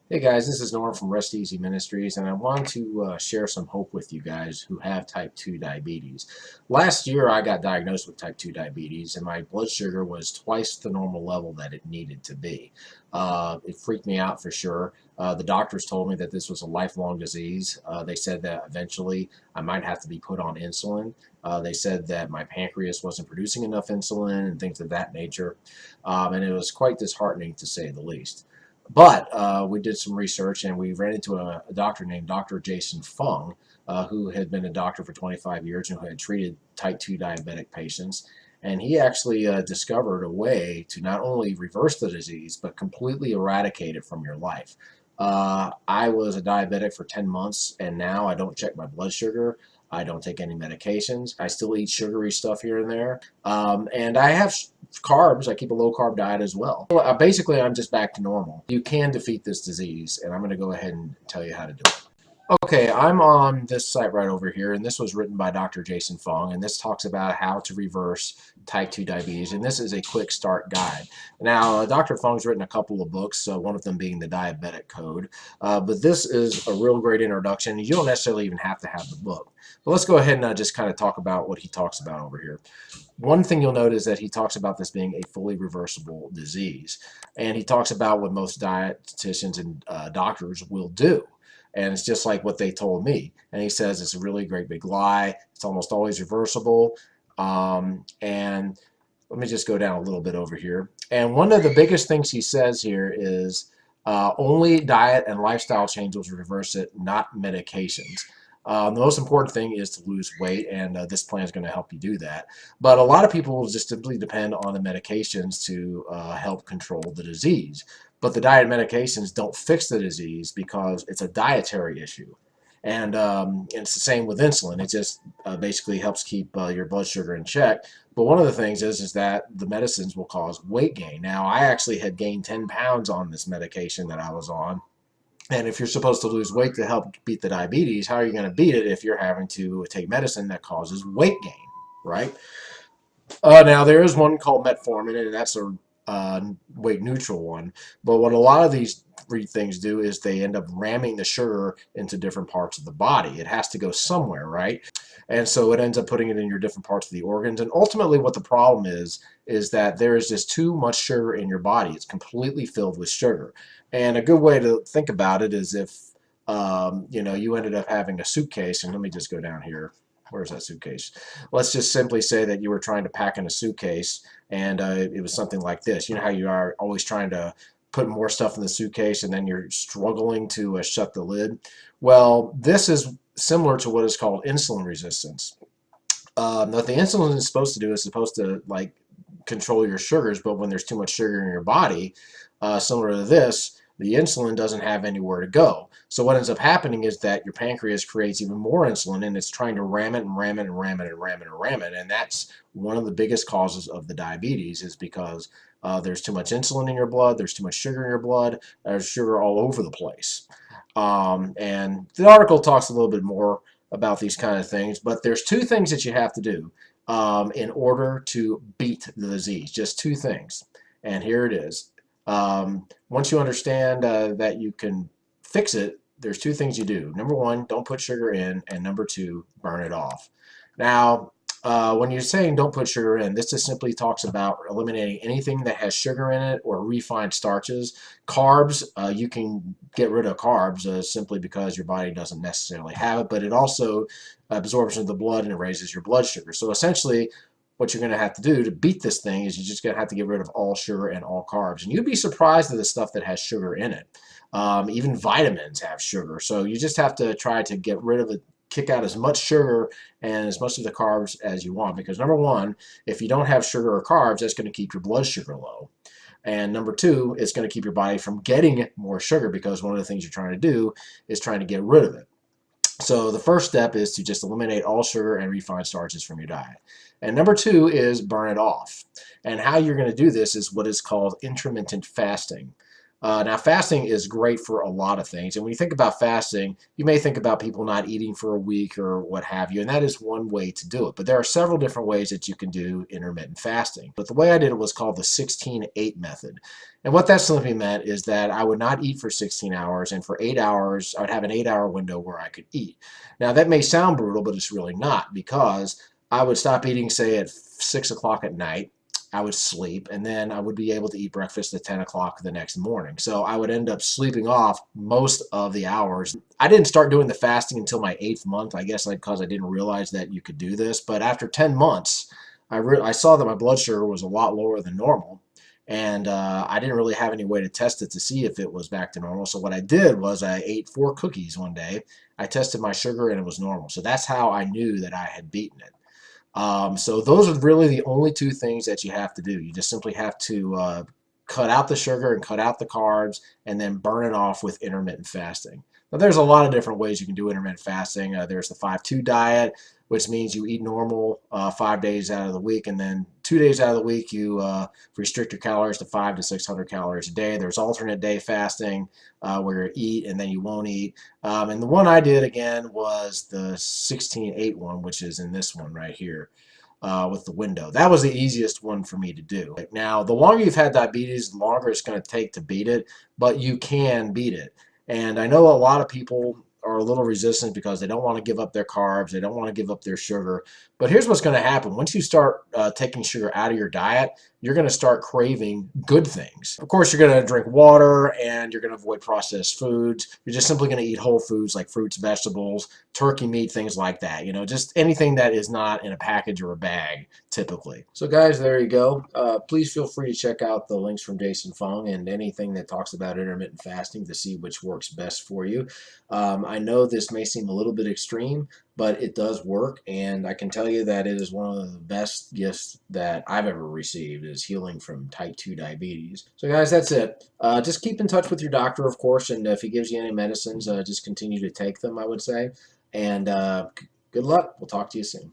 Hey guys, this is Norm from Rest Easy Ministries, and I want to share some hope with you guys who have type 2 diabetes. Last year, I got diagnosed with type 2 diabetes, and my blood sugar was twice the normal level that it needed to be. It freaked me out for sure. The doctors told me that this was a lifelong disease. They said that eventually I might have to be put on insulin. They said that my pancreas wasn't producing enough insulin and things of that nature, and it was quite disheartening to say the least. But we did some research and we ran into a doctor named Dr. Jason Fung, who had been a doctor for 25 years and who had treated type 2 diabetic patients. And he actually discovered a way to not only reverse the disease, but completely eradicate it from your life. I was a diabetic for 10 months, and now I don't check my blood sugar. I don't take any medications. I still eat sugary stuff here and there. And I have carbs. I keep a low carb diet as well. Basically, I'm just back to normal. You can defeat this disease, and I'm going to go ahead and tell you how to do it. Okay, I'm on this site right over here, and this was written by Dr. Jason Fung, and this talks about how to reverse type 2 diabetes, and this is a quick start guide. Now, Dr. Fung's written a couple of books, one of them being The Diabetic Code, but this is a real great introduction. You don't necessarily even have to have the book. But let's go ahead and just kind of talk about what he talks about over here. One thing you'll note is that he talks about this being a fully reversible disease, and he talks about what most dietitians and doctors will do. And it's just like what they told me. And he says it's a really great big lie. It's almost always reversible. And let me just go down a little bit over here. And one of the biggest things he says here is only diet and lifestyle changes will reverse it, not medications. The most important thing is to lose weight, and this plan is going to help you do that. But a lot of people will just simply depend on the medications to help control the disease. But the diet medications don't fix the disease because it's a dietary issue. And it's the same with insulin. It just basically helps keep your blood sugar in check. But one of the things is that the medicines will cause weight gain. Now, I actually had gained 10 pounds on this medication that I was on. And if you're supposed to lose weight to help beat the diabetes, how are you going to beat it if you're having to take medicine that causes weight gain, right? Now there is one called metformin, and that's a weight neutral one. But what a lot of these things do is they end up ramming the sugar into different parts of the body. It has to go somewhere, right? And so it ends up putting it in your different parts of the organs. And ultimately, what the problem is that there is just too much sugar in your body. It's completely filled with sugar. And a good way to think about it is if you ended up having a suitcase, and let me just go down here. Where's that suitcase? Let's just simply say that you were trying to pack in a suitcase, and it was something like this. You know how you are always trying to put more stuff in the suitcase and then you're struggling to shut the lid? Well, this is similar to what is called insulin resistance. What the insulin is supposed to do is supposed to like control your sugars, but when there's too much sugar in your body, similar to this, the insulin doesn't have anywhere to go. So what ends up happening is that your pancreas creates even more insulin, and it's trying to ram it and ram it and ram it and ram it and ram it. And that's one of the biggest causes of the diabetes, is because there's too much insulin in your blood, there's too much sugar in your blood, there's sugar all over the place. And the article talks a little bit more about these kind of things, but there's two things that you have to do in order to beat the disease. Just two things. And here it is. Once you understand that you can fix it, there's two things you do. Number one, don't put sugar in, and number two, burn it off. Now, when you're saying don't put sugar in, this just simply talks about eliminating anything that has sugar in it or refined starches. Carbs, you can get rid of carbs simply because your body doesn't necessarily have it, but it also absorbs into the blood and it raises your blood sugar. So essentially, what you're going to have to do to beat this thing is you're just going to have to get rid of all sugar and all carbs. And you'd be surprised at the stuff that has sugar in it. Even vitamins have sugar. So you just have to try to get rid of it, kick out as much sugar and as much of the carbs as you want. Because number one, if you don't have sugar or carbs, that's going to keep your blood sugar low. And number two, it's going to keep your body from getting more sugar, because one of the things you're trying to do is trying to get rid of it. So the first step is to just eliminate all sugar and refined starches from your diet. And number two is burn it off. And how you're going to do this is what is called intermittent fasting. Now, fasting is great for a lot of things. And when you think about fasting, you may think about people not eating for a week or what have you. And that is one way to do it. But there are several different ways that you can do intermittent fasting. But the way I did it was called the 16-8 method. And what that simply meant is that I would not eat for 16 hours. And for 8 hours, I would have an 8-hour window where I could eat. Now, that may sound brutal, but it's really not, because I would stop eating, say, at 6 o'clock at night. I would sleep, and then I would be able to eat breakfast at 10 o'clock the next morning. So I would end up sleeping off most of the hours. I didn't start doing the fasting until my 8th month, I guess, because I didn't realize that you could do this. But after 10 months, I saw that my blood sugar was a lot lower than normal. And I didn't really have any way to test it to see if it was back to normal. So what I did was I ate 4 cookies one day. I tested my sugar and it was normal. So that's how I knew that I had beaten it. So those are really the only two things that you have to do. You just simply have to cut out the sugar and cut out the carbs and then burn it off with intermittent fasting. Now, there's a lot of different ways you can do intermittent fasting. There's the 5-2 diet, which means you eat normal 5 days out of the week, and then 2 days out of the week you restrict your calories to 500 to 600 calories a day. There's alternate day fasting where you eat and then you won't eat. And the one I did again was the 16-8 one, which is in this one right here. With the window. That was the easiest one for me to do. Now, the longer you've had diabetes, the longer it's going to take to beat it, but you can beat it. And I know a lot of people are a little resistant because they don't want to give up their carbs, they don't want to give up their sugar. But here's what's going to happen. Once you start taking sugar out of your diet, you're going to start craving good things. Of course, you're going to drink water and you're going to avoid processed foods. You're just simply going to eat whole foods like fruits, vegetables, turkey meat, things like that. Just anything that is not in a package or a bag, typically. So guys, there you go. Please feel free to check out the links from Jason Fung and anything that talks about intermittent fasting to see which works best for you. I know this may seem a little bit extreme, but it does work, and I can tell you that it is one of the best gifts that I've ever received, is healing from type 2 diabetes. So guys, that's it. Just keep in touch with your doctor, of course, and if he gives you any medicines, just continue to take them, I would say. And good luck. We'll talk to you soon.